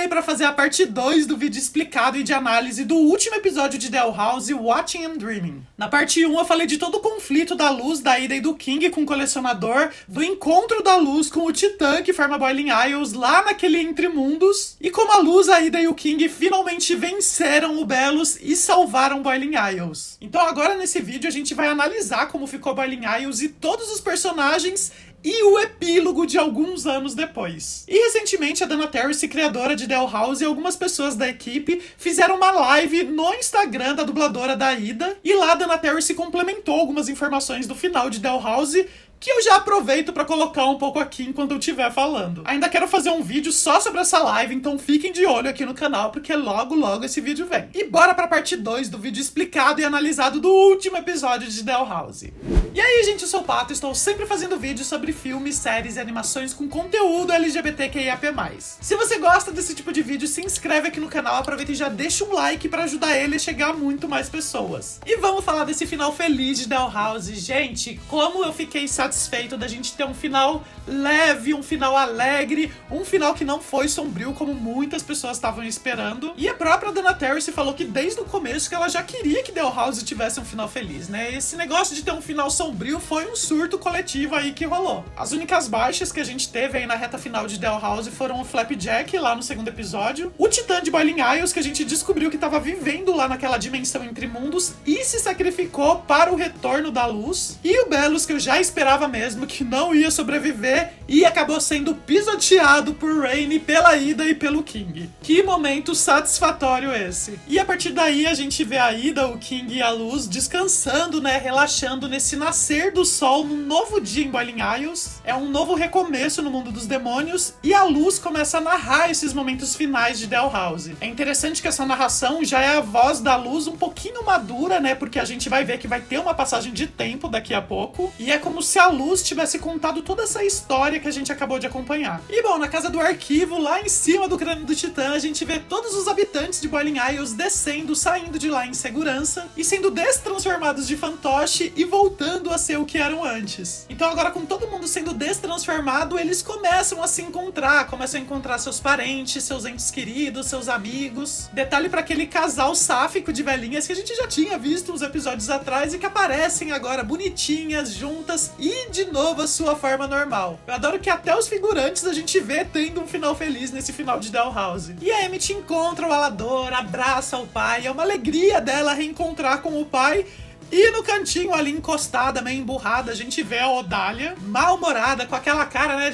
aí pra fazer a parte 2 do vídeo explicado e de análise do último episódio de Doll House, Watching and Dreaming. Na parte 1 eu falei de todo o conflito da Luz, da Ida e do King com o colecionador, do encontro da Luz com o Titã que forma Boiling Isles lá naquele Entre Mundos, e como a Luz, a Ida e o King finalmente venceram o Belos e salvaram Boiling Isles. Então agora nesse vídeo a gente vai analisar como ficou Boiling Isles e todos os personagens e o epílogo de alguns anos depois. E recentemente a Dana Terrace, criadora de Doll House, e algumas pessoas da equipe fizeram uma live no Instagram da dubladora da Ida, e lá a Dana Terrace complementou algumas informações do final de Doll House, que eu já aproveito pra colocar um pouco aqui enquanto eu estiver falando. Ainda quero fazer um vídeo só sobre essa live, então fiquem de olho aqui no canal, porque logo logo esse vídeo vem. E bora pra parte 2 do vídeo explicado e analisado do último episódio de Doll House. E aí, gente, eu sou o Pato, estou sempre fazendo vídeos sobre filmes, séries e animações com conteúdo LGBTQIAP+. Se você gosta desse tipo de vídeo, se inscreve aqui no canal, aproveita e já deixa um like pra ajudar ele a chegar a muito mais pessoas. E vamos falar desse final feliz de Doll House. Gente, como eu fiquei satisfeito da gente ter um final leve, um final alegre, um final que não foi sombrio como muitas pessoas estavam esperando. E a própria Dana Terrace falou que desde o começo que ela já queria que Doll House tivesse um final feliz, né? Esse negócio de ter um final sombrio foi um surto coletivo aí que rolou. As únicas baixas que a gente teve aí na reta final de Doll House foram o Flapjack lá no segundo episódio, o Titã de Boiling Isles, que a gente descobriu que tava vivendo lá naquela dimensão entre mundos e se sacrificou para o retorno da luz, e o Belos, que eu já esperava mesmo que não ia sobreviver e acabou sendo pisoteado por Raine, pela Ida e pelo King. Que momento satisfatório esse. E a partir daí a gente vê a Ida, o King e a Luz descansando, né, relaxando nesse nascer do sol num novo dia em Boiling Isles. É um novo recomeço no mundo dos demônios e a Luz começa a narrar esses momentos finais de Doll House. É interessante que essa narração já é a voz da Luz um pouquinho madura, né, porque a gente vai ver que vai ter uma passagem de tempo daqui a pouco, e é como se a Luz tivesse contado toda essa história que a gente acabou de acompanhar. E bom, na casa do arquivo, lá em cima do crânio do Titã, a gente vê todos os habitantes de Boiling Isles descendo, saindo de lá em segurança e sendo destransformados de fantoche e voltando a ser o que eram antes. Então agora, com todo mundo sendo destransformado, eles começam a se encontrar, começam a encontrar seus parentes, seus entes queridos, seus amigos. Detalhe para aquele casal sáfico de velhinhas que a gente já tinha visto uns episódios atrás e que aparecem agora bonitinhas, juntas e de novo a sua forma normal. Eu adoro que até os figurantes a gente vê tendo um final feliz nesse final de Doll House. E a Emmett encontra o Alador, abraça o pai, é uma alegria dela reencontrar com o pai. E no cantinho ali, encostada, meio emburrada, a gente vê a Odália, mal-humorada, com aquela cara, né,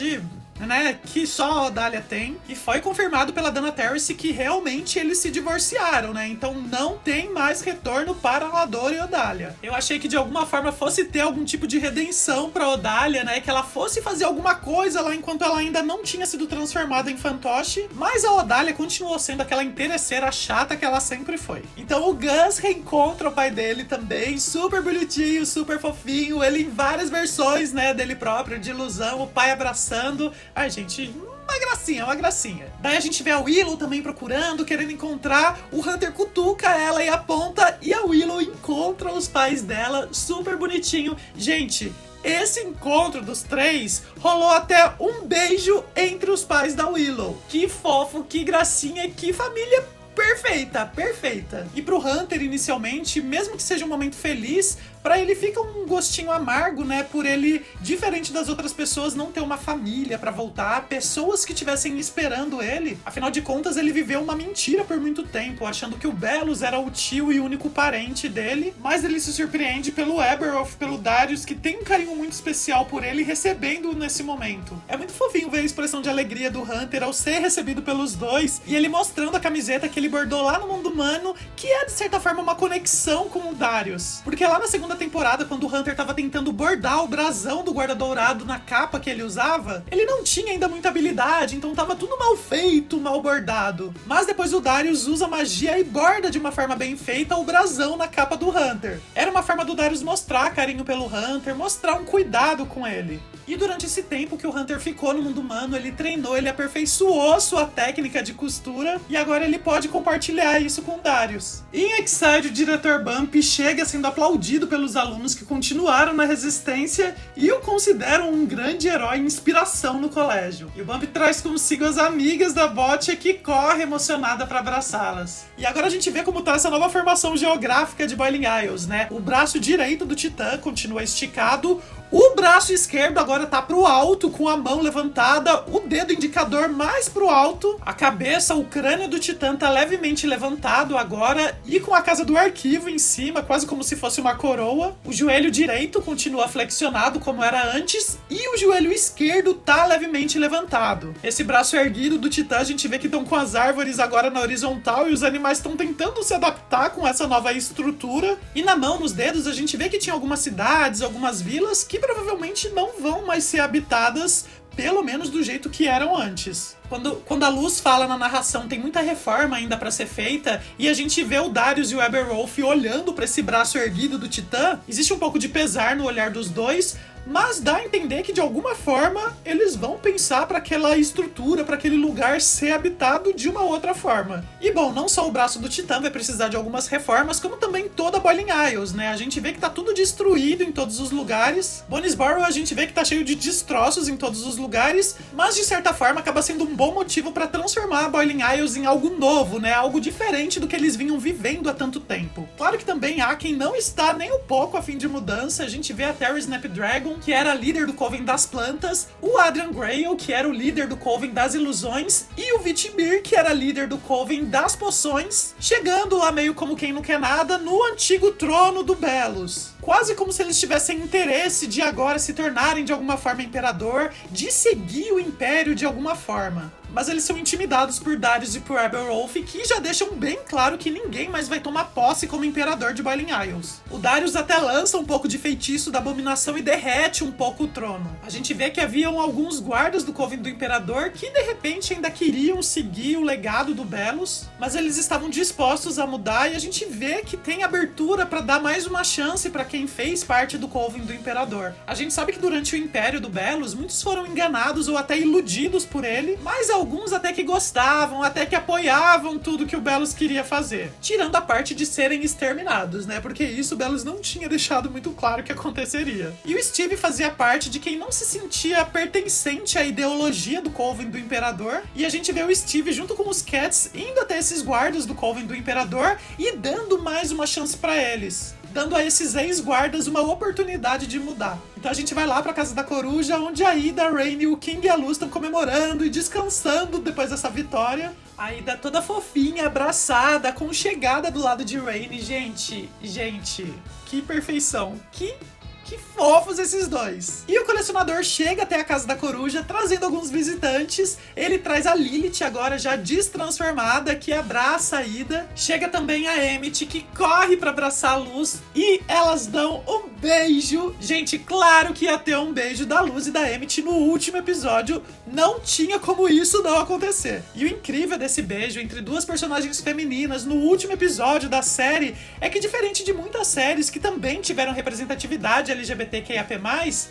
que só a Odália tem. E foi confirmado pela Dana Terrace que realmente eles se divorciaram, né? Então não tem mais retorno para Alador e Odália. Eu achei que de alguma forma fosse ter algum tipo de redenção pra Odália, né? Que ela fosse fazer alguma coisa lá enquanto ela ainda não tinha sido transformada em fantoche. Mas a Odália continuou sendo aquela interesseira chata que ela sempre foi. Então o Gus reencontra o pai dele também, super bonitinho, super fofinho. Ele em várias versões, né, dele próprio, de ilusão, o pai abraçando. Ai, gente, uma gracinha, uma gracinha. Daí a gente vê a Willow também procurando, querendo encontrar. O Hunter cutuca ela e aponta, e a Willow encontra os pais dela, super bonitinho. Gente, esse encontro dos três rolou até um beijo entre os pais da Willow. Que fofo, que gracinha, que família perfeita, perfeita. E pro Hunter, inicialmente, mesmo que seja um momento feliz, pra ele fica um gostinho amargo, né? Por ele, diferente das outras pessoas, não ter uma família pra voltar, pessoas que estivessem esperando ele. Afinal de contas, ele viveu uma mentira por muito tempo, achando que o Belos era o tio e único parente dele, mas ele se surpreende pelo Eberroth, pelo Darius, que tem um carinho muito especial por ele, recebendo-o nesse momento. É muito fofinho ver a expressão de alegria do Hunter ao ser recebido pelos dois, e ele mostrando a camiseta que ele bordou lá no mundo humano, que é, de certa forma, uma conexão com o Darius. Porque lá na segunda temporada, quando o Hunter tava tentando bordar o brasão do guarda dourado na capa que ele usava, ele não tinha ainda muita habilidade, então tava tudo mal feito, mal bordado. Mas depois o Darius usa magia e borda de uma forma bem feita o brasão na capa do Hunter. Era uma forma do Darius mostrar carinho pelo Hunter, mostrar um cuidado com ele. E durante esse tempo que o Hunter ficou no mundo humano, ele treinou, ele aperfeiçoou sua técnica de costura e agora ele pode compartilhar isso com o Darius. Em Exide, o diretor Bump chega sendo aplaudido pelos alunos que continuaram na resistência e o consideram um grande herói e inspiração no colégio. E o Bump traz consigo as amigas da Botcha que corre emocionada para abraçá-las. E agora a gente vê como tá essa nova formação geográfica de Boiling Isles, né? O braço direito do Titã continua esticado, o braço esquerdo agora tá pro alto, com a mão levantada, o dedo indicador mais pro alto, a cabeça, o crânio do Titã tá levemente levantado agora e com a casa do arquivo em cima, quase como se fosse uma coroa. O joelho direito continua flexionado como era antes e o joelho esquerdo tá levemente levantado. Esse braço erguido do Titã, a gente vê que estão com as árvores agora na horizontal e os animais estão tentando se adaptar com essa nova estrutura. E na mão, nos dedos, a gente vê que tinha algumas cidades, algumas vilas que provavelmente não vão mais ser habitadas, pelo menos do jeito que eram antes. Quando a Luz fala na narração, tem muita reforma ainda pra ser feita, e a gente vê o Darius e o Eberwolf olhando pra esse braço erguido do Titã. Existe um pouco de pesar no olhar dos dois, mas dá a entender que de alguma forma eles vão pensar para aquela estrutura, para aquele lugar ser habitado de uma outra forma. E bom, não só o braço do Titã vai precisar de algumas reformas, como também toda a Boiling Isles, né? A gente vê que tá tudo destruído em todos os lugares. Bonesborough a gente vê que tá cheio de destroços em todos os lugares, mas de certa forma acaba sendo um bom motivo para transformar a Boiling Isles em algo novo, né? Algo diferente do que eles vinham vivendo há tanto tempo. Claro que também há quem não está nem um pouco a fim de mudança. A gente vê a Terry Snapdragon, que era líder do Coven das Plantas, o Adrian Grail, que era o líder do Coven das Ilusões, e o Vitibir, que era líder do Coven das Poções, chegando lá meio como quem não quer nada no antigo trono do Belos. Quase como se eles tivessem interesse de agora se tornarem de alguma forma imperador, de seguir o império de alguma forma. Mas eles são intimidados por Darius e por Eberwolf, que já deixam bem claro que ninguém mais vai tomar posse como imperador de Boiling Isles. O Darius até lança um pouco de feitiço da abominação e derrete um pouco o trono. A gente vê que haviam alguns guardas do Coven do Imperador que de repente ainda queriam seguir o legado do Belos, mas eles estavam dispostos a mudar e a gente vê que tem abertura para dar mais uma chance para quem fez parte do Coven do Imperador. A gente sabe que durante o Império do Belos, muitos foram enganados ou até iludidos por ele, mas alguns até que gostavam, até que apoiavam tudo que o Belos queria fazer. Tirando a parte de serem exterminados, né? Porque isso o Belos não tinha deixado muito claro que aconteceria. E o Steve fazia parte de quem não se sentia pertencente à ideologia do Coven do Imperador. E a gente vê o Steve junto com os Cats indo até esses guardas do Coven do Imperador e dando mais uma chance pra eles, dando a esses ex-guardas uma oportunidade de mudar. Então a gente vai lá pra Casa da Coruja, onde a Ida, a Rain, o King e a Luz estão comemorando e descansando depois dessa vitória. A Ida toda fofinha, abraçada, aconchegada do lado de Rain. Gente, que perfeição, que fofos esses dois. E o colecionador chega até a Casa da Coruja, trazendo alguns visitantes. Ele traz a Lilith, agora já destransformada, que abraça a Ida. Chega também a Emmett, que corre pra abraçar a Luz. E elas dão um beijo. Gente, claro que ia ter um beijo da Luz e da Emmett no último episódio. Não tinha como isso não acontecer. E o incrível desse beijo entre duas personagens femininas no último episódio da série é que, diferente de muitas séries que também tiveram representatividade LGBTQIAP+,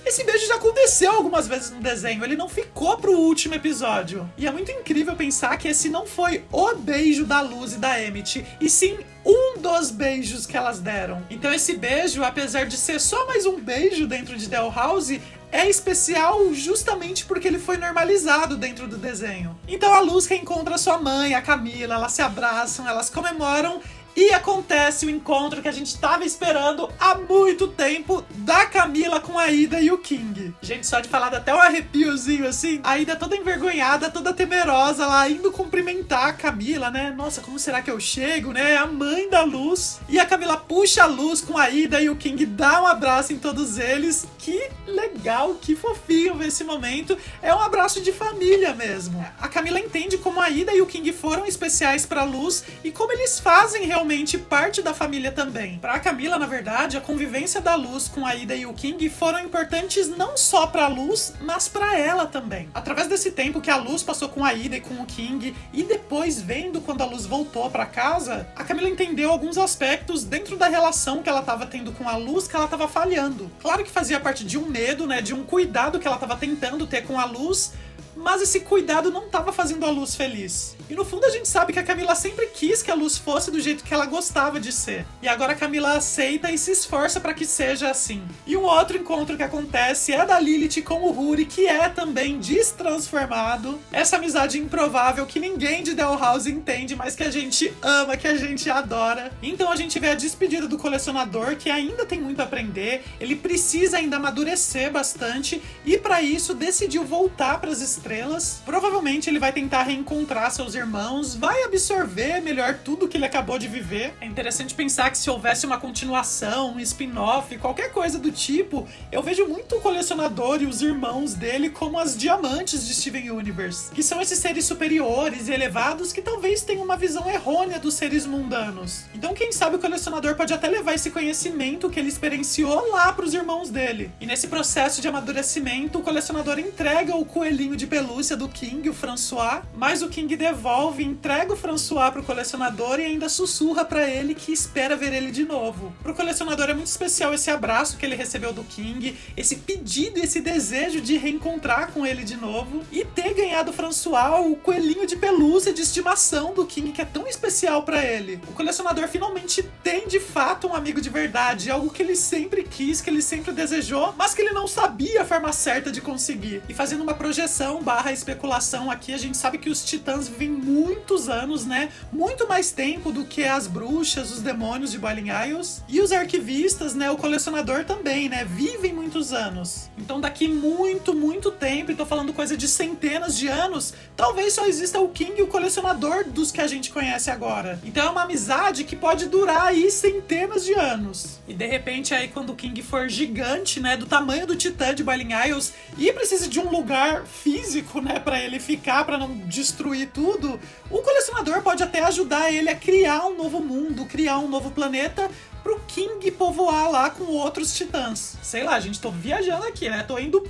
esse beijo já aconteceu algumas vezes no desenho, ele não ficou pro último episódio. E é muito incrível pensar que esse não foi o beijo da Luz e da Emmett, e sim um dos beijos que elas deram. Então esse beijo, apesar de ser só mais um beijo dentro de Dell House, é especial justamente porque ele foi normalizado dentro do desenho. Então a Luz reencontra sua mãe, a Camila, elas se abraçam, elas comemoram. E acontece o encontro que a gente tava esperando há muito tempo da Camila com a Ida e o King. Gente, só de falar dá até um arrepiozinho assim. A Ida toda envergonhada, toda temerosa lá, indo cumprimentar a Camila, né? Nossa, como será que eu chego, né? A mãe da Luz. E a Camila puxa a Luz com a Ida e o King dá um abraço em todos eles. Que legal, que fofinho ver esse momento. É um abraço de família mesmo. A Camila entende como a Ida e o King foram especiais pra Luz e como eles fazem realmente essencialmente parte da família também. Pra Camila, na verdade, a convivência da Luz com a Ida e o King foram importantes não só pra Luz, mas pra ela também. Através desse tempo que a Luz passou com a Ida e com o King, e depois vendo quando a Luz voltou pra casa, a Camila entendeu alguns aspectos dentro da relação que ela tava tendo com a Luz que ela tava falhando. Claro que fazia parte de um medo, né, de um cuidado que ela tava tentando ter com a Luz, mas esse cuidado não estava fazendo a Luz feliz. E no fundo a gente sabe que a Camila sempre quis que a Luz fosse do jeito que ela gostava de ser. E agora a Camila aceita e se esforça para que seja assim. E um outro encontro que acontece é da Lilith com o Rory, que é também destransformado. Essa amizade improvável que ninguém de Doll House entende, mas que a gente ama, que a gente adora. Então a gente vê a despedida do colecionador, que ainda tem muito a aprender. Ele precisa ainda amadurecer bastante e para isso decidiu voltar para as estrelas. Provavelmente ele vai tentar reencontrar seus irmãos, vai absorver melhor tudo que ele acabou de viver. É interessante pensar que se houvesse uma continuação, um spin-off, qualquer coisa do tipo, eu vejo muito o colecionador e os irmãos dele como as diamantes de Steven Universe, que são esses seres superiores e elevados que talvez tenham uma visão errônea dos seres mundanos. Então quem sabe o colecionador pode até levar esse conhecimento que ele experienciou lá para os irmãos dele. E nesse processo de amadurecimento, o colecionador entrega o coelhinho de pelúcia do King, o François, mas o King devolve, entrega o François pro colecionador e ainda sussurra pra ele que espera ver ele de novo. Pro colecionador é muito especial esse abraço que ele recebeu do King, esse pedido e esse desejo de reencontrar com ele de novo e ter ganhado o François, o coelhinho de pelúcia de estimação do King, que é tão especial pra ele. O colecionador finalmente tem de fato um amigo de verdade, algo que ele sempre quis, que ele sempre desejou, mas que ele não sabia a forma certa de conseguir. E fazendo uma projeção / especulação aqui, a gente sabe que os titãs vivem muitos anos, né? Muito mais tempo do que as bruxas, os demônios de Boiling Isles. E os arquivistas, né? O colecionador também, né? Vivem muitos anos. Então daqui muito tempo, e tô falando coisa de centenas de anos, talvez só exista o King e o colecionador dos que a gente conhece agora. Então é uma amizade que pode durar aí centenas de anos. E de repente aí quando o King for gigante, né? Do tamanho do titã de Boiling Isles e precisa de um lugar físico, né? Pra ele ficar, pra não destruir tudo, o colecionador pode até ajudar ele a criar um novo mundo, criar um novo planeta pro King povoar lá com outros titãs. Sei lá, gente, tô viajando aqui, né? Tô indo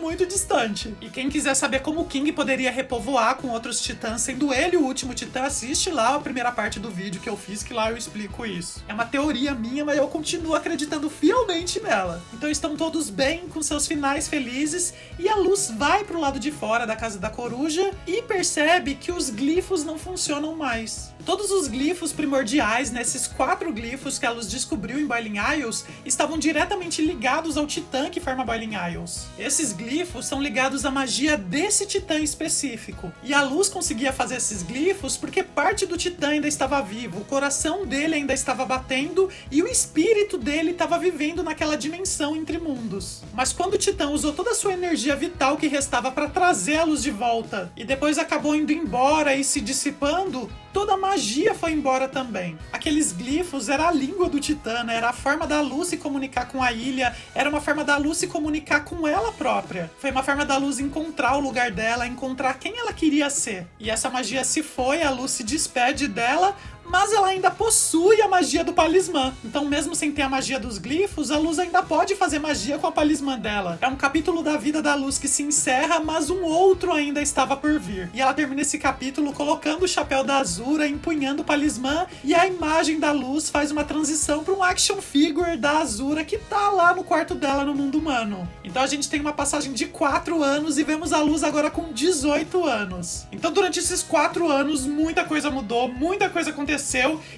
muito distante. E quem quiser saber como o King poderia repovoar com outros titãs, sendo ele o último titã, assiste lá a primeira parte do vídeo que eu fiz, que lá eu explico isso. É uma teoria minha, mas eu continuo acreditando fielmente nela. Então estão todos bem, com seus finais felizes, e a Luz vai pro lado de fora da casa da coruja e percebe que os glifos não funcionam mais. Todos os glifos primordiais, nesses 4 glifos que a Luz descobriu em Boiling Isles, estavam diretamente ligados ao titã que forma Boiling Isles. Esses glifos são ligados à magia desse titã específico. E a Luz conseguia fazer esses glifos porque parte do titã ainda estava vivo, o coração dele ainda estava batendo e o espírito dele estava vivendo naquela dimensão entre mundos. Mas quando o titã usou toda a sua energia vital que restava para trazer a Luz de volta e depois acabou indo embora e se dissipando, toda a magia foi embora também. Aqueles glifos era a língua do titã, né? Era a forma da Luz se comunicar com a ilha, era uma forma da Luz se comunicar com ela própria. Foi uma forma da Luz encontrar o lugar dela, encontrar quem ela queria ser. E essa magia se foi, a Luz se despede dela, mas ela ainda possui a magia do palismã. Então, mesmo sem ter a magia dos glifos, a Luz ainda pode fazer magia com a palismã dela. É um capítulo da vida da Luz que se encerra, mas um outro ainda estava por vir. E ela termina esse capítulo colocando o chapéu da Azura, empunhando o palismã, e a imagem da Luz faz uma transição para um action figure da Azura que tá lá no quarto dela no mundo humano. Então a gente tem uma passagem de 4 anos e vemos a Luz agora com 18 anos. Então durante esses 4 anos, muita coisa mudou, muita coisa aconteceu,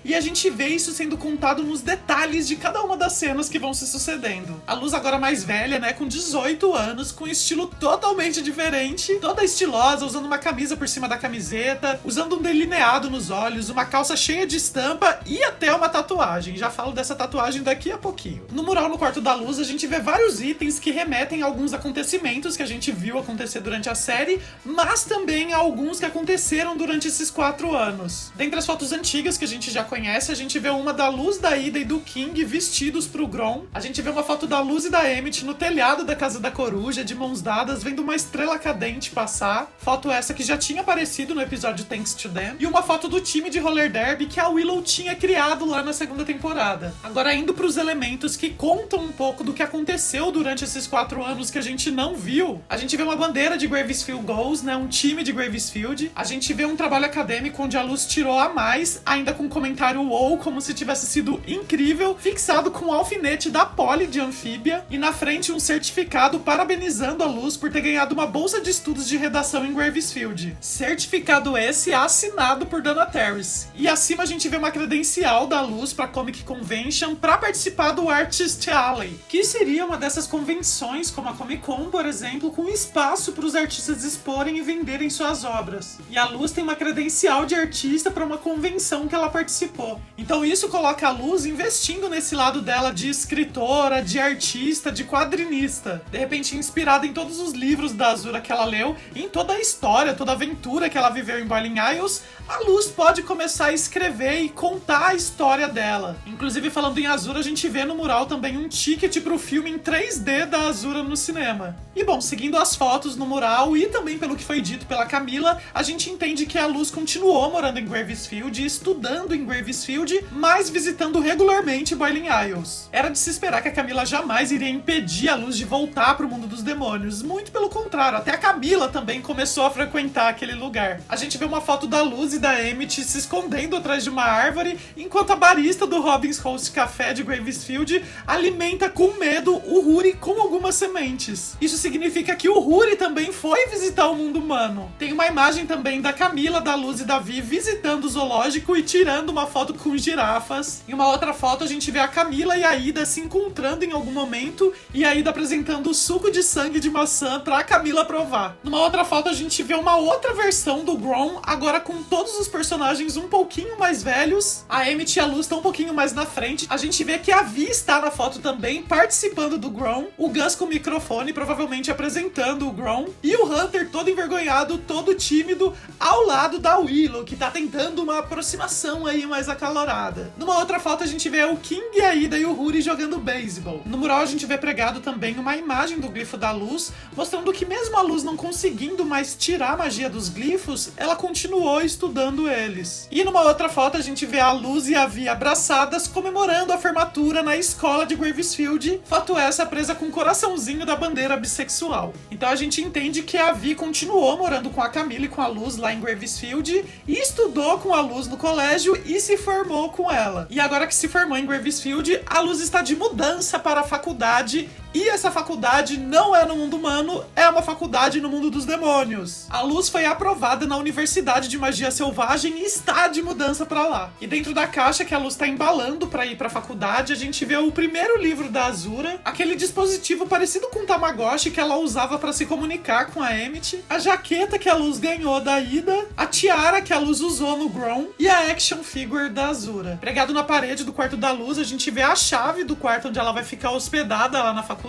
e a gente vê isso sendo contado nos detalhes de cada uma das cenas que vão se sucedendo. A Luz agora mais velha, né, com 18 anos, com um estilo totalmente diferente, toda estilosa, usando uma camisa por cima da camiseta, usando um delineado nos olhos, uma calça cheia de estampa e até uma tatuagem. Já falo dessa tatuagem daqui a pouquinho. No mural no quarto da Luz, a gente vê vários itens que remetem a alguns acontecimentos que a gente viu acontecer durante a série, mas também a alguns que aconteceram durante esses 4 anos. Dentre as fotos antigas antigas que a gente já conhece. A gente vê uma da Luz, da Ida e do King vestidos pro Grom. A gente vê uma foto da Luz e da Emmett no telhado da Casa da Coruja, de mãos dadas, vendo uma estrela cadente passar. Foto essa que já tinha aparecido no episódio Thanks to Them. E uma foto do time de roller derby que a Willow tinha criado lá na segunda temporada. Agora, indo pros elementos que contam um pouco do que aconteceu durante esses 4 anos que a gente não viu, a gente vê uma bandeira de Gravesfield Goals, né? Um time de Gravesfield. A gente vê um trabalho acadêmico onde a Luz tirou a mais, ainda com um comentário wow, como se tivesse sido incrível, fixado com o alfinete da Polly de Anfíbia, e na frente um certificado parabenizando a Luz por ter ganhado uma bolsa de estudos de redação em Gravesfield. Certificado esse assinado por Dana Terrace. E acima a gente vê uma credencial da Luz pra Comic Convention para participar do Artist Alley, que seria uma dessas convenções, como a Comic Con, por exemplo, com espaço para os artistas exporem e venderem suas obras. E a Luz tem uma credencial de artista para uma convenção que ela participou. Então isso coloca a Luz investindo nesse lado dela de escritora, de artista, de quadrinista. De repente inspirada em todos os livros da Azura que ela leu, em toda a história, toda a aventura que ela viveu em Boiling Isles, a Luz pode começar a escrever e contar a história dela. Inclusive, falando em Azura, a gente vê no mural também um ticket pro filme em 3D da Azura no cinema. E bom, seguindo as fotos no mural e também pelo que foi dito pela Camila, a gente entende que a Luz continuou morando em Gravesfield e estudando em Gravesfield, mas visitando regularmente Boiling Isles. Era de se esperar que a Camila jamais iria impedir a Luz de voltar pro mundo dos demônios. Muito pelo contrário, até a Camila também começou a frequentar aquele lugar. A gente vê uma foto da Luz e da Emmett se escondendo atrás de uma árvore, enquanto a barista do Robin's Host Café de Gravesfield alimenta com medo o Huri com algumas sementes. Isso significa que o Huri também foi visitar o mundo humano. Tem uma imagem também da Camila, da Luz e da Vi visitando o zoológico e tirando uma foto com girafas. Em uma outra foto a gente vê a Camila e a Ida se encontrando em algum momento e a Ida apresentando o suco de sangue de maçã pra Camila provar. Numa outra foto a gente vê uma outra versão do Grom, agora com todos os personagens um pouquinho mais velhos. A Emmett e a Luz estão um pouquinho mais na frente. A gente vê que a Vi está na foto também, participando do Grom. O Gus com o microfone, provavelmente apresentando o Grom. E o Hunter todo envergonhado, todo tímido, ao lado da Willow, que tá tentando uma aproximação aí mais acalorada. Numa outra foto a gente vê o King, a Ida e o Huri jogando beisebol. No mural a gente vê pregado também uma imagem do glifo da Luz, mostrando que mesmo a Luz não conseguindo mais tirar a magia dos glifos, ela continuou estudando eles. E numa outra foto a gente vê a Luz e a Vi abraçadas comemorando a formatura na escola de Gravesfield, foto essa presa com o coraçãozinho da bandeira bissexual. Então a gente entende que a Vi continuou morando com a Camila e com a Luz lá em Gravesfield e estudou com a Luz no colégio e se formou com ela. E agora que se formou em Gravesfield, a Luz está de mudança para a faculdade. E essa faculdade não é no mundo humano, é uma faculdade no mundo dos demônios. A Luz foi aprovada na Universidade de Magia Selvagem e está de mudança pra lá. E dentro da caixa que a Luz tá embalando pra ir pra faculdade, a gente vê o primeiro livro da Azura, aquele dispositivo parecido com o Tamagotchi que ela usava pra se comunicar com a Emmett, a jaqueta que a Luz ganhou da Ida, a tiara que a Luz usou no Grom e a action figure da Azura. Pregado na parede do quarto da Luz, a gente vê a chave do quarto onde ela vai ficar hospedada lá na faculdade,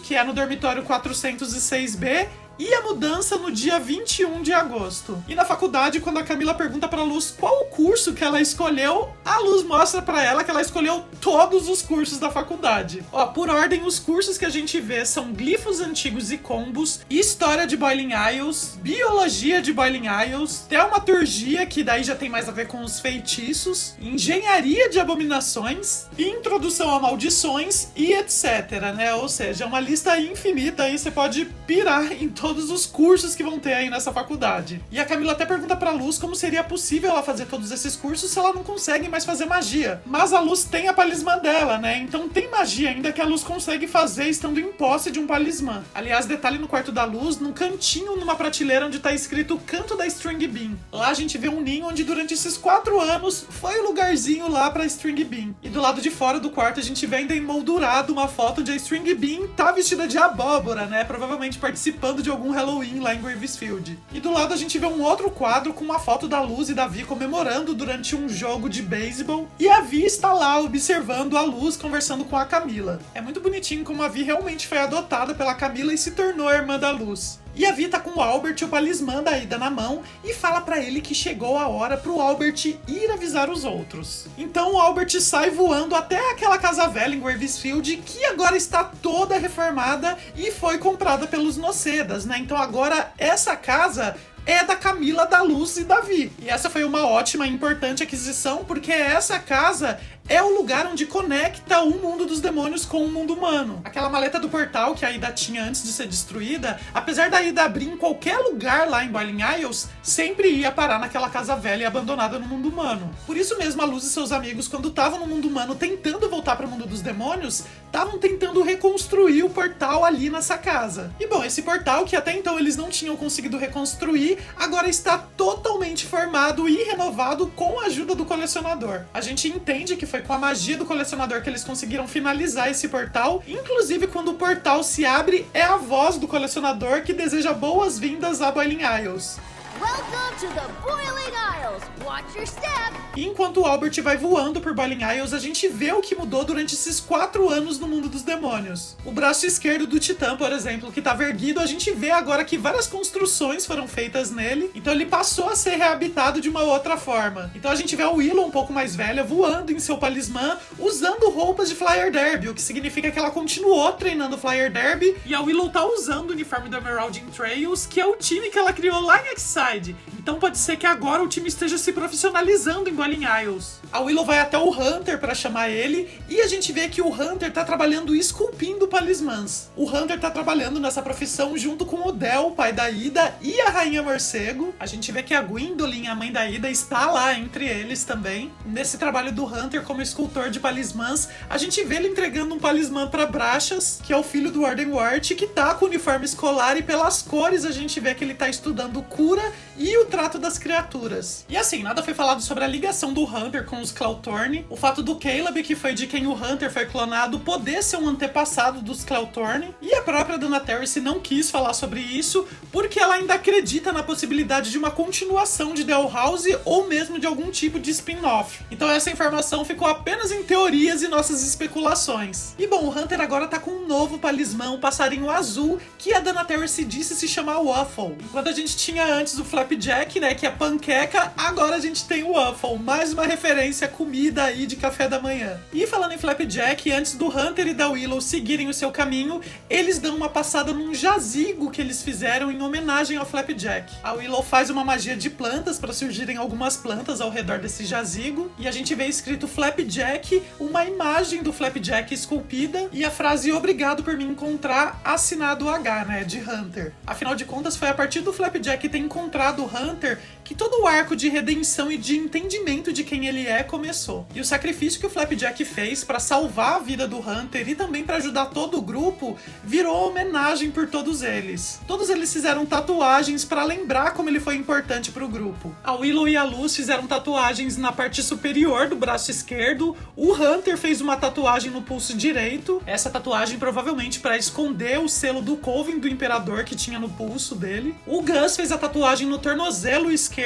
que é no dormitório 406B, e a mudança no dia 21 de agosto. E na faculdade, quando a Camila pergunta pra Luz qual o curso que ela escolheu, a Luz mostra pra ela que ela escolheu todos os cursos da faculdade. Ó, por ordem, os cursos que a gente vê são Glifos Antigos e Combos, História de Boiling Isles, Biologia de Boiling Isles, Taumaturgia, que daí já tem mais a ver com os feitiços, Engenharia de Abominações, Introdução a Maldições e etc, né? Ou seja, é uma lista infinita aí, você pode pirar em todos os cursos que vão ter aí nessa faculdade. E a Camila até pergunta pra Luz como seria possível ela fazer todos esses cursos se ela não consegue mais fazer magia. Mas a Luz tem a palismã dela, né? Então tem magia ainda que a Luz consegue fazer estando em posse de um palismã. Aliás, detalhe no quarto da Luz, num cantinho numa prateleira onde tá escrito Canto da String Bean. Lá a gente vê um ninho onde durante esses 4 anos foi o lugarzinho lá pra String Bean. E do lado de fora do quarto a gente vê ainda emoldurado uma foto de a String Bean tá vestida de abóbora, né? Provavelmente participando de algum Halloween lá em Gravesfield. E do lado a gente vê um outro quadro com uma foto da Luz e da Vi comemorando durante um jogo de beisebol. E a Vi está lá observando a Luz conversando com a Camila. É muito bonitinho como a Vi realmente foi adotada pela Camila e se tornou a irmã da Luz. E a Vi tá com o Albert, o palismã da Ida, na mão e fala pra ele que chegou a hora pro Albert ir avisar os outros. Então o Albert sai voando até aquela casa velha em Gravesfield, que agora está toda reformada e foi comprada pelos Nocedas, né? Então agora essa casa é da Camila, da Luz e da Vi. E essa foi uma ótima e importante aquisição, porque essa casa é o lugar onde conecta o mundo dos demônios com o mundo humano. Aquela maleta do portal que a Ida tinha antes de ser destruída, apesar da Ida abrir em qualquer lugar lá em Boiling Isles, sempre ia parar naquela casa velha e abandonada no mundo humano. Por isso mesmo a Luz e seus amigos, quando estavam no mundo humano tentando voltar para o mundo dos demônios, estavam tentando reconstruir o portal ali nessa casa. E bom, esse portal que até então eles não tinham conseguido reconstruir, agora está totalmente formado e renovado com a ajuda do colecionador. A gente entende que foi com a magia do colecionador que eles conseguiram finalizar esse portal. Inclusive, quando o portal se abre, é a voz do colecionador que deseja boas-vindas a Boiling Isles. Welcome to the Boiling Isles. Watch your step. E enquanto o Albert vai voando por Boiling Isles, a gente vê o que mudou durante esses 4 anos no mundo dos demônios. O braço esquerdo do Titã, por exemplo, que estava erguido, a gente vê agora que várias construções foram feitas nele, então ele passou a ser reabitado de uma outra forma. Então a gente vê a Willow um pouco mais velha voando em seu palismã, usando roupas de Flyer Derby, o que significa que ela continuou treinando Flyer Derby, e a Willow tá usando o uniforme do Emerald Trails, que é o time que ela criou lá em Exile. Então pode ser que agora o time esteja se profissionalizando em Boiling Isles. A Willow vai até o Hunter pra chamar ele, e a gente vê que o Hunter tá trabalhando esculpindo palismãs. O Hunter tá trabalhando nessa profissão junto com o Del, pai da Ida, e a Rainha Morcego. A gente vê que a Gwendolyn, a mãe da Ida, está lá entre eles também. Nesse trabalho do Hunter como escultor de palismãs, a gente vê ele entregando um palismã pra Brachas, que é o filho do Wardenwart, que tá com o uniforme escolar, e pelas cores a gente vê que ele tá estudando cura e o trato das criaturas. E assim, nada foi falado sobre a ligação do Hunter com os Clawthorne, o fato do Caleb, que foi de quem o Hunter foi clonado, poder ser um antepassado dos Clawthorne, e a própria Dana Terrace não quis falar sobre isso, porque ela ainda acredita na possibilidade de uma continuação de Dalhousie ou mesmo de algum tipo de spin-off. Então essa informação ficou apenas em teorias e nossas especulações. E bom, o Hunter agora tá com um novo palismã, um passarinho azul, que a Dana Terrace disse se chamar Waffle. Enquanto a gente tinha antes o Flapjack, né, que é panqueca, agora a gente tem o Waffle, mais uma referência à comida aí de café da manhã. E falando em Flapjack, antes do Hunter e da Willow seguirem o seu caminho, eles dão uma passada num jazigo que eles fizeram em homenagem ao Flapjack. A Willow faz uma magia de plantas para surgirem algumas plantas ao redor desse jazigo, e a gente vê escrito Flapjack, uma imagem do Flapjack esculpida, e a frase "obrigado por me encontrar", assinado H, né, de Hunter. Afinal de contas, foi a partir do Flapjack ter encontrado o Hunter que todo o arco de redenção e de entendimento de quem ele é começou. E o sacrifício que o Flapjack fez para salvar a vida do Hunter e também para ajudar todo o grupo virou homenagem por todos eles. Todos eles fizeram tatuagens para lembrar como ele foi importante para o grupo. A Willow e a Luz fizeram tatuagens na parte superior do braço esquerdo. O Hunter fez uma tatuagem no pulso direito. Essa tatuagem provavelmente para esconder o selo do Coven do Imperador que tinha no pulso dele. O Gus fez a tatuagem no tornozelo esquerdo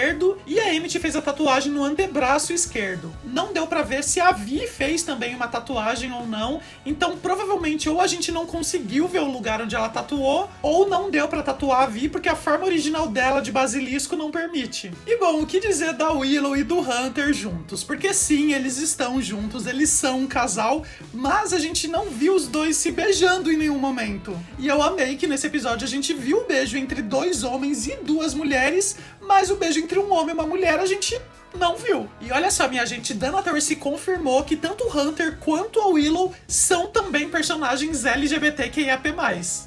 e a Emmett fez a tatuagem no antebraço esquerdo. Não deu pra ver se a Vi fez também uma tatuagem ou não, então provavelmente ou a gente não conseguiu ver o lugar onde ela tatuou, ou não deu pra tatuar a Vi porque a forma original dela de basilisco não permite. E bom, o que dizer da Willow e do Hunter juntos? Porque sim, eles estão juntos, eles são um casal, mas a gente não viu os dois se beijando em nenhum momento. E eu amei que nesse episódio a gente viu o beijo entre 2 homens e 2 mulheres, mas o beijo entre um homem e uma mulher a gente não viu. E olha só, minha gente, Dana Terrace confirmou que tanto o Hunter quanto a Willow são também personagens LGBTQIAP+.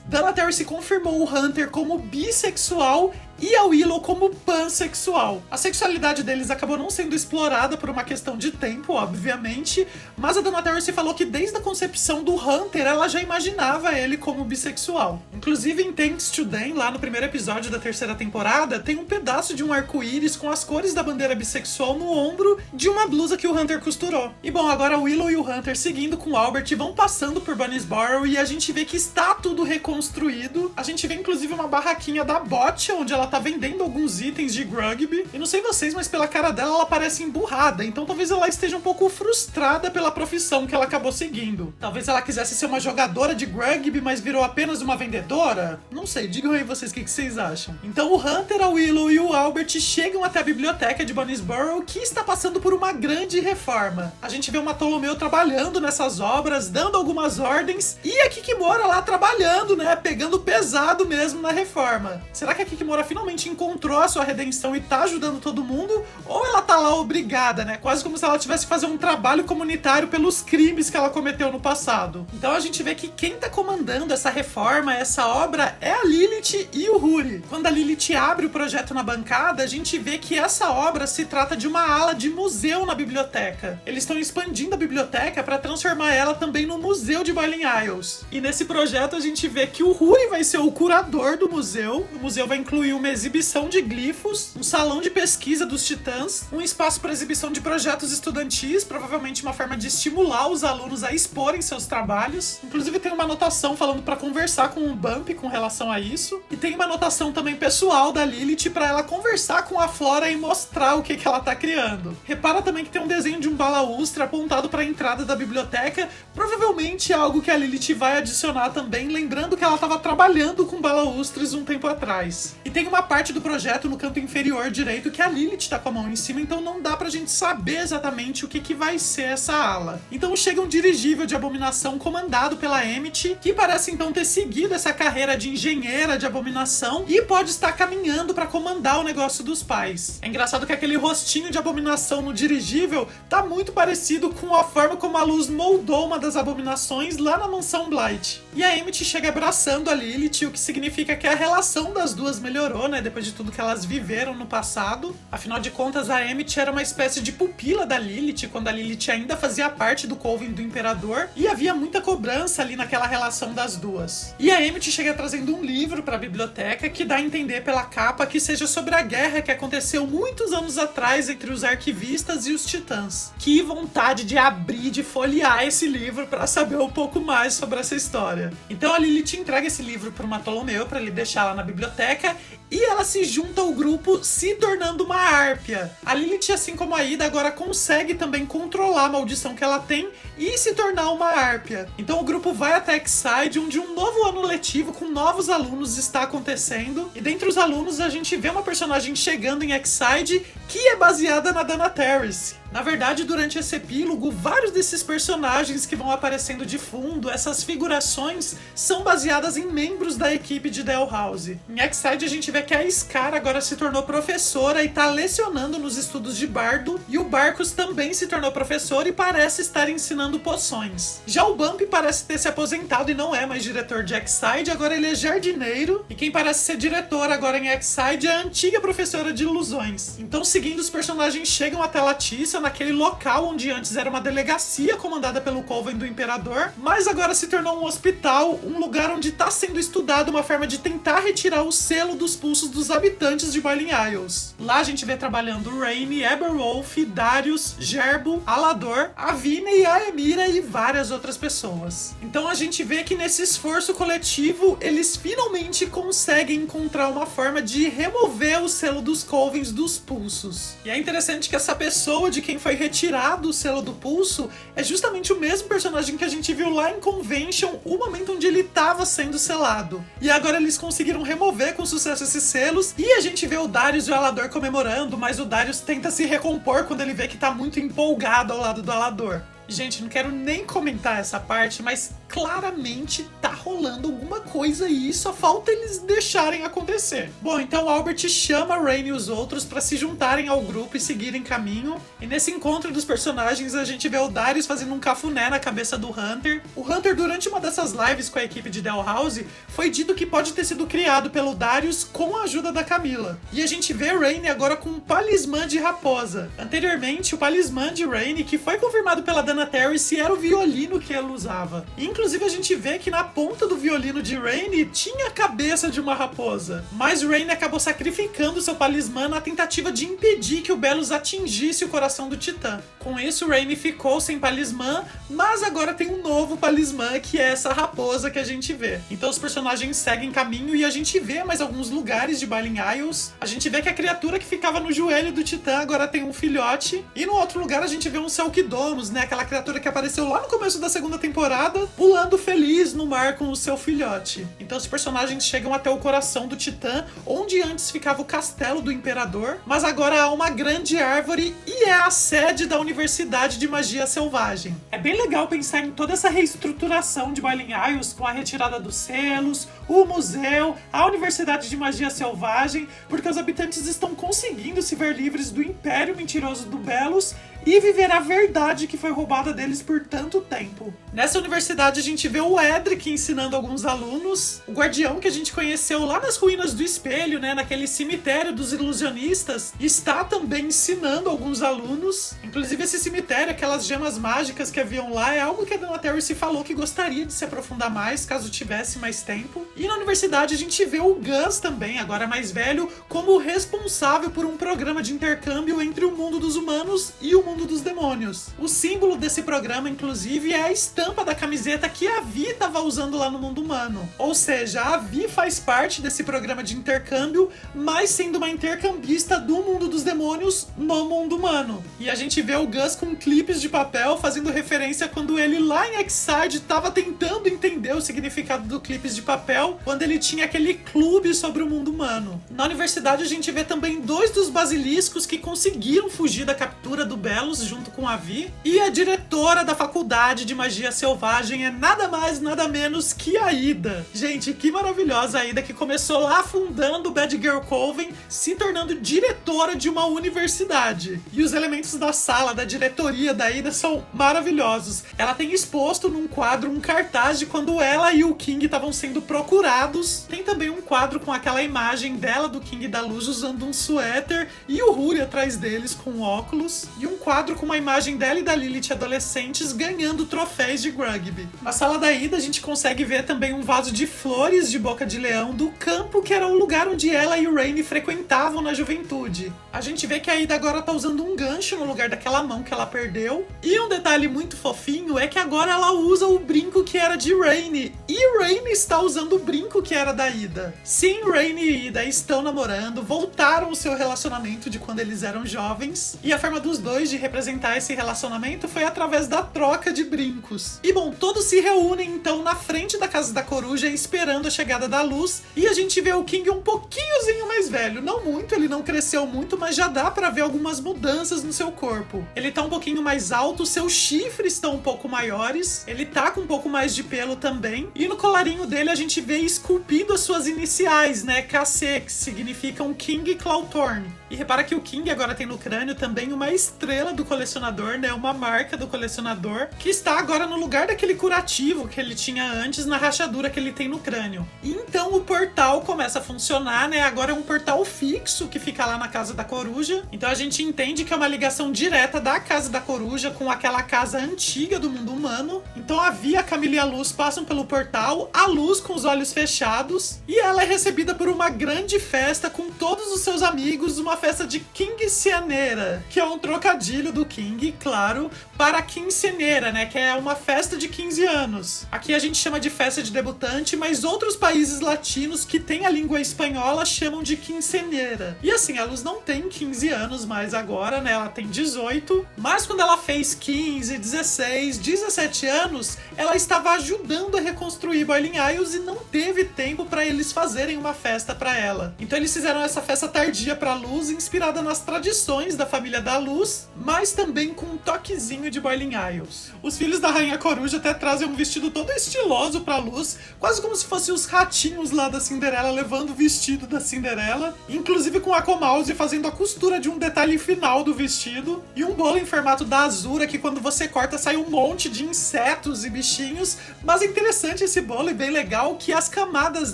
Dana Terrace confirmou o Hunter como bissexual e a Willow como pansexual. A sexualidade deles acabou não sendo explorada por uma questão de tempo, obviamente, mas a Dana Terrace falou que desde a concepção do Hunter ela já imaginava ele como bissexual. Inclusive em Thanks to Dan, lá no primeiro episódio da 3ª temporada, tem um pedaço de um arco-íris com as cores da bandeira bissexual no ombro de uma blusa que o Hunter costurou. E bom, agora a Willow e o Hunter seguindo com o Albert vão passando por Bunny's Burrow e a gente vê que está tudo reconstruído. A gente vê inclusive uma barraquinha da Botcha, onde ela ela tá vendendo alguns itens de rugby. E não sei vocês, mas pela cara dela, ela parece emburrada. Então talvez ela esteja um pouco frustrada pela profissão que ela acabou seguindo. Talvez ela quisesse ser uma jogadora de rugby, mas virou apenas uma vendedora? Não sei, digam aí vocês o que vocês acham. Então o Hunter, a Willow e o Albert chegam até a biblioteca de Bunny'sboro, que está passando por uma grande reforma. A gente vê o Bartolomeu trabalhando nessas obras, dando algumas ordens, e a Kikimora lá trabalhando, né, pegando pesado mesmo na reforma. Será que a Kikimora finalmente encontrou a sua redenção e tá ajudando todo mundo? Ou ela tá lá obrigada, né, quase como se ela tivesse que fazer um trabalho comunitário pelos crimes que ela cometeu no passado. Então a gente vê que quem tá comandando essa reforma, essa obra, é a Lilith e o Huri. Quando a Lilith abre o projeto na bancada, a gente vê que essa obra se trata de uma ala de museu na biblioteca. Eles estão expandindo a biblioteca para transformar ela também no museu de Boiling Isles. E nesse projeto a gente vê que o Huri vai ser o curador do museu. O museu vai incluir uma exibição de glifos, um salão de pesquisa dos titãs, um espaço para exibição de projetos estudantis, provavelmente uma forma de estimular os alunos a exporem seus trabalhos. Inclusive tem uma anotação falando para conversar com o Bump com relação a isso. E tem uma anotação também pessoal da Lilith para ela conversar com a Flora e mostrar o que ela tá criando. Repara também que tem um desenho de um balaústre apontado para a entrada da biblioteca, provavelmente algo que a Lilith vai adicionar também, lembrando que ela estava trabalhando com balaústres um tempo atrás. E tem uma parte do projeto no canto inferior direito que a Lilith tá com a mão em cima, então não dá pra gente saber exatamente o que vai ser essa ala. Então chega um dirigível de abominação comandado pela Emmett, que parece então ter seguido essa carreira de engenheira de abominação e pode estar caminhando para comandar o negócio dos pais. É engraçado que aquele rostinho de abominação no dirigível tá muito parecido com a forma como a Luz moldou uma das abominações lá na mansão Blight. E a Emmett chega abraçando a Lilith, o que significa que a relação das duas melhorou, né, depois de tudo que elas viveram no passado. Afinal de contas, a Emmett era uma espécie de pupila da Lilith, quando a Lilith ainda fazia parte do Coven do Imperador, e havia muita cobrança ali naquela relação das duas. E a Emmett chega trazendo um livro para a biblioteca que dá a entender pela capa que seja sobre a guerra que aconteceu muitos anos atrás entre os arquivistas e os titãs. Que vontade de abrir, de folhear esse livro para saber um pouco mais sobre essa história. Então a Lilith entrega esse livro para o Bartolomeu para ele deixar lá na biblioteca e ela se junta ao grupo, se tornando uma Árpia. A Lilith, assim como a Ida, agora consegue também controlar a maldição que ela tem e se tornar uma Árpia. Então o grupo vai até Exide, onde um novo ano letivo com novos alunos está acontecendo. E dentre os alunos a gente vê uma personagem chegando em Exide que é baseada na Dana Terrace. Na verdade, durante esse epílogo, vários desses personagens que vão aparecendo de fundo, essas figurações, são baseadas em membros da equipe de Dalhousie. Em Exide a gente vê que a Scar agora se tornou professora e está lecionando nos estudos de bardo, e o Barcus também se tornou professor e parece estar ensinando poções. Já o Bump parece ter se aposentado e não é mais diretor de Exide, agora ele é jardineiro, e quem parece ser diretor agora em Exide é a antiga professora de ilusões. Então, seguindo, os personagens chegam até Latícia, naquele local onde antes era uma delegacia comandada pelo Coven do Imperador, mas agora se tornou um hospital, um lugar onde está sendo estudada uma forma de tentar retirar o selo dos pulsos dos habitantes de Boiling Isles. Lá a gente vê trabalhando Rainy, Eberwolf, Darius, Gerbo, Alador, Avine, a Emira e várias outras pessoas. Então a gente vê que nesse esforço coletivo eles finalmente conseguem encontrar uma forma de remover o selo dos Covens dos pulsos. E é interessante que essa pessoa de quem foi retirado o selo do pulso é justamente o mesmo personagem que a gente viu lá em Convention, o momento onde ele estava sendo selado. E agora eles conseguiram remover com sucesso esses selos, e a gente vê o Darius e o Alador comemorando, mas o Darius tenta se recompor quando ele vê que tá muito empolgado ao lado do Alador. Gente, não quero nem comentar essa parte, mas claramente tá rolando alguma coisa e só falta eles deixarem acontecer. Bom, então Albert chama Rainy e os outros para se juntarem ao grupo e seguirem caminho. E nesse encontro dos personagens a gente vê o Darius fazendo um cafuné na cabeça do Hunter. O Hunter, durante uma dessas lives com a equipe de Dalhousie, foi dito que pode ter sido criado pelo Darius com a ajuda da Camila. E a gente vê Rainy agora com um palismã de raposa. Anteriormente, o palismã de Rainy, que foi confirmado pela Dana Terrace, era o violino que ela usava. Inclusive a gente vê que na ponta do violino de Rainy tinha a cabeça de uma raposa. Mas Rainy acabou sacrificando seu talismã na tentativa de impedir que o Belus atingisse o coração do Titã. Com isso, Rainy ficou sem talismã, mas agora tem um novo talismã, que é essa raposa que a gente vê. Então os personagens seguem caminho e a gente vê mais alguns lugares de Bailing Isles. A gente vê que a criatura que ficava no joelho do Titã agora tem um filhote. E no outro lugar a gente vê um Selkidomus, né? Aquela criatura que apareceu lá no começo da segunda temporada, pulando feliz no mar com o seu filhote. Então os personagens chegam até o coração do Titã, onde antes ficava o castelo do Imperador, mas agora há uma grande árvore e é a sede da Universidade de Magia Selvagem. É bem legal pensar em toda essa reestruturação de Bailing Isles, com a retirada dos selos, o museu, a Universidade de Magia Selvagem, porque os habitantes estão conseguindo se ver livres do império mentiroso do Belus e viver a verdade que foi roubada deles por tanto tempo. Nessa universidade a gente vê o Edric ensinando alguns alunos, o guardião que a gente conheceu lá nas ruínas do espelho, né, naquele cemitério dos ilusionistas, está também ensinando alguns alunos. Inclusive esse cemitério, aquelas gemas mágicas que haviam lá, é algo que a Dana Terrace falou que gostaria de se aprofundar mais, caso tivesse mais tempo. E na universidade a gente vê o Gus também, agora mais velho, como responsável por um programa de intercâmbio entre o mundo dos humanos e o mundo dos demônios. O símbolo desse programa, inclusive, é a estampa da camiseta que a Vi estava usando lá no mundo humano. Ou seja, a Vi faz parte desse programa de intercâmbio, mas sendo uma intercambista do mundo dos demônios no mundo humano. E a gente vê o Gus com clipes de papel fazendo referência quando ele lá em Exide estava tentando entender o significado do clipes de papel, quando ele tinha aquele clube sobre o mundo humano. Na universidade a gente vê também dois dos basiliscos que conseguiram fugir da captura do Belus junto com a Vi, e a diretora da faculdade de magia selvagem é nada mais, nada menos que a Ida. Gente, que maravilhosa a Ida, que começou lá fundando o Bad Girl Coven, se tornando diretora de uma universidade. E os elementos da sala, da diretoria da Ida são maravilhosos. Ela tem exposto num quadro um cartaz de quando ela e o King estavam sendo procurados. Tem também um quadro com aquela imagem dela, do King e da Luz, usando um suéter, e o Huri atrás deles com óculos, e um quadro com uma imagem dela e da Lilith adolescentes ganhando troféus de rugby. Na sala da Ida a gente consegue ver também um vaso de flores de boca de leão do campo, que era o lugar onde ela e o Rainy frequentavam na juventude. A gente vê que a Ida agora tá usando um gancho no lugar daquela mão que ela perdeu. E um detalhe muito fofinho é que agora ela usa o brinco que era de Rainy, e Rainy está usando o brinco que era da Ida. Sim, Rainy e Ida estão namorando, voltaram o seu relacionamento de quando eles eram jovens, e a forma dos dois de representar esse relacionamento foi através da troca de brincos. E bom, todos se reúnem então na frente da casa da coruja esperando a chegada da Luz, e a gente vê o King um pouquinhozinho mais velho, não muito, ele não cresceu muito, mas já dá pra ver algumas mudanças no seu corpo. Ele tá um pouquinho mais alto, seus chifres estão um pouco maiores, ele tá com um pouco mais de pelo também, e no colarinho dele a gente vê esculpido as suas iniciais, né, KC, que significam King Clawthorne. E repara que o King agora tem no crânio também uma estrela do colecionador, né, uma marca do colecionador, que está agora no lugar daquele curativo que ele tinha antes, na rachadura que ele tem no crânio. E então o portal começa a funcionar, né, agora é um portal fixo que fica lá na casa da coruja, então a gente entende que é uma ligação direta da casa da coruja com aquela casa antiga do mundo humano. Então a Vi, a Camila e a Luz passam pelo portal, a Luz com os olhos fechados, e ela é recebida por uma grande festa com todos os seus amigos, uma festa de quinceaneira, que é um trocadilho do King, claro, para quinceaneira, né, que é uma festa de 15 anos. Aqui a gente chama de festa de debutante, mas outros países latinos que têm a língua espanhola chamam de quinceaneira. E assim, a Luz não tem 15 anos mais agora, né, ela tem 18, mas quando ela fez 15, 16, 17 anos, ela estava ajudando a reconstruir Bailing Isles e não teve tempo para eles fazerem uma festa para ela. Então eles fizeram essa festa tardia para Luz, inspirada nas tradições da família da Luz, mas também com um toquezinho de Bailing Isles. Os filhos da Rainha Coruja até trazem um vestido todo estiloso pra Luz, quase como se fossem os ratinhos lá da Cinderela levando o vestido da Cinderela, inclusive com a Akomouse fazendo a costura de um detalhe final do vestido, e um bolo em formato da Azura que quando você corta sai um monte de insetos e bichinhos, mas é interessante esse bolo e bem legal que as camadas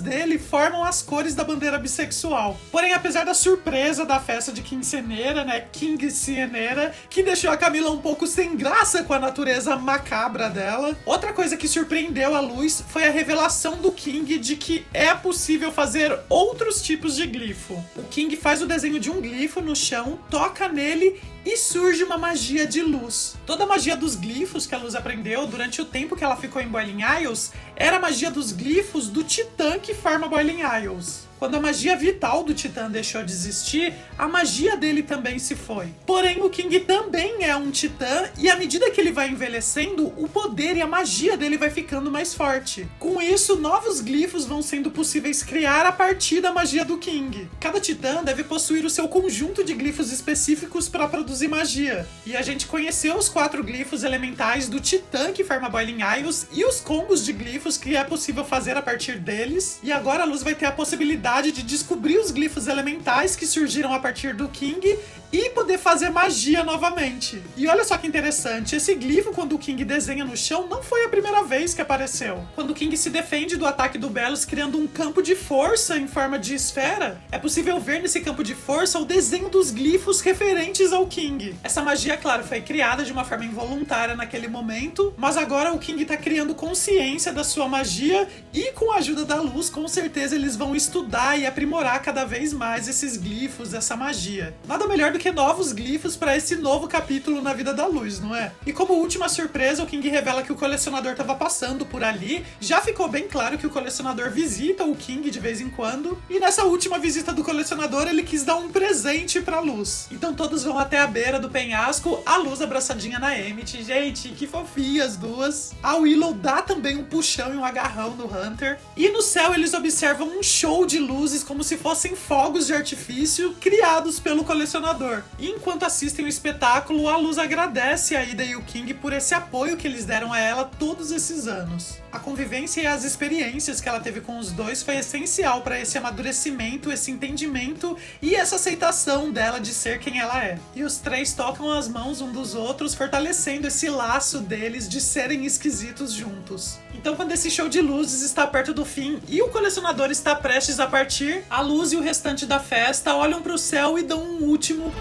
dele formam as cores da bandeira bissexual. Porém, apesar da surpresa da festa de quinceaneira, né, quinceaneira, que deixou a Camila um pouco sem graça com a natureza macabra dela. Outra coisa que surpreendeu a Luz foi a revelação do King de que é possível fazer outros tipos de glifo. O King faz o desenho de um glifo no chão, toca nele e surge uma magia de luz. Toda a magia dos glifos que a Luz aprendeu durante o tempo que ela ficou em Boiling Isles era a magia dos glifos do Titã que forma Boiling Isles. Quando a magia vital do Titã deixou de existir, a magia dele também se foi. Porém, o King também é um Titã e à medida que ele vai envelhecendo, o poder e a magia dele vai ficando mais forte. Com isso, novos glifos vão sendo possíveis criar a partir da magia do King. Cada Titã deve possuir o seu conjunto de glifos específicos para produzir magia. E a gente conheceu os 4 glifos elementais do Titã que forma Boiling Isles e os combos de glifos que é possível fazer a partir deles. E agora a Luz vai ter a possibilidade de descobrir os glifos elementais que surgiram a partir do King e poder fazer magia novamente. E olha só que interessante, esse glifo quando o King desenha no chão não foi a primeira vez que apareceu. Quando o King se defende do ataque do Belos criando um campo de força em forma de esfera, é possível ver nesse campo de força o desenho dos glifos referentes ao King. Essa magia, claro, foi criada de uma forma involuntária naquele momento, mas agora o King tá criando consciência da sua magia e com a ajuda da Luz, com certeza eles vão estudar e aprimorar cada vez mais esses glifos, essa magia. Nada melhor do que novos glifos para esse novo capítulo na vida da Luz, não é? E como última surpresa, o King revela que o colecionador estava passando por ali. Já ficou bem claro que o colecionador visita o King de vez em quando. E nessa última visita do colecionador, ele quis dar um presente pra Luz. Então todos vão até a beira do penhasco, a Luz abraçadinha na Emmett. Gente, que fofinha as duas. A Willow dá também um puxão e um agarrão no Hunter. E no céu eles observam um show de luzes como se fossem fogos de artifício criados pelo colecionador. E enquanto assistem o espetáculo, a Luz agradece a Ida e o King por esse apoio que eles deram a ela todos esses anos. A convivência e as experiências que ela teve com os dois foi essencial para esse amadurecimento, esse entendimento e essa aceitação dela de ser quem ela é. E os três tocam as mãos um dos outros, fortalecendo esse laço deles de serem esquisitos juntos. Então, quando esse show de luzes está perto do fim e o colecionador está prestes a partir, a Luz e o restante da festa olham para o céu e dão um último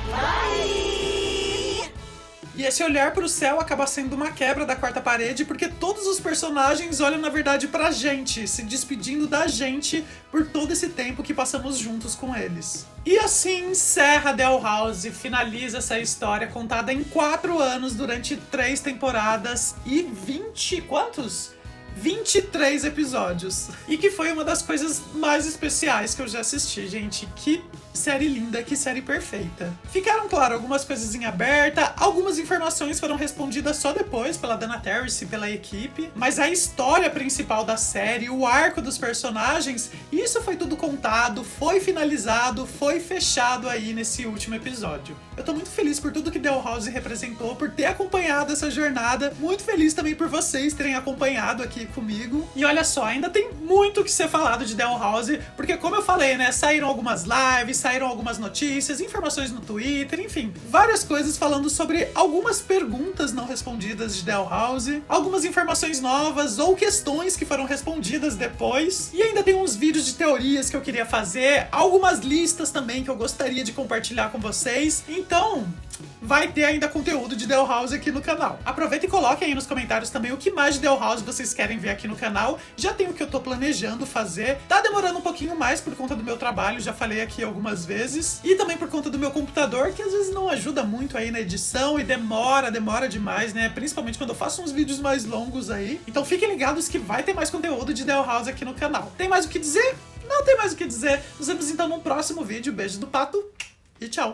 E esse olhar para o céu acaba sendo uma quebra da quarta parede, porque todos os personagens olham na verdade pra gente, se despedindo da gente por todo esse tempo que passamos juntos com eles. E assim encerra The Owl House, finaliza essa história contada em 4 anos durante 3 temporadas e 20... quantos? 23 episódios. E que foi uma das coisas mais especiais que eu já assisti, gente. Que série linda, que série perfeita. Ficaram, claro, algumas coisas em aberta, algumas informações foram respondidas só depois pela Dana Terrace e pela equipe, mas a história principal da série, o arco dos personagens, isso foi tudo contado, foi finalizado, foi fechado aí nesse último episódio. Eu tô muito feliz por tudo que The Owl House representou, por ter acompanhado essa jornada, muito feliz também por vocês terem acompanhado aqui comigo. E olha só, ainda tem muito que ser falado de The Owl House, porque como eu falei, né, saíram algumas lives, saíram algumas notícias, informações no Twitter, enfim, várias coisas falando sobre algumas perguntas não respondidas de The Owl House, algumas informações novas ou questões que foram respondidas depois, e ainda tem uns vídeos de teorias que eu queria fazer, algumas listas também que eu gostaria de compartilhar com vocês, então vai ter ainda conteúdo de The Owl House aqui no canal. Aproveita e coloque aí nos comentários também o que mais de The Owl House vocês querem ver aqui no canal. Já tem o que eu tô planejando fazer. Tá demorando um pouquinho mais por conta do meu trabalho, já falei aqui algumas vezes. E também por conta do meu computador, que às vezes não ajuda muito aí na edição e demora demais, né? Principalmente quando eu faço uns vídeos mais longos aí. Então fiquem ligados que vai ter mais conteúdo de The Owl House aqui no canal. Tem mais o que dizer? Não tem mais o que dizer. Nos vemos então num próximo vídeo. Beijo do Pato e tchau!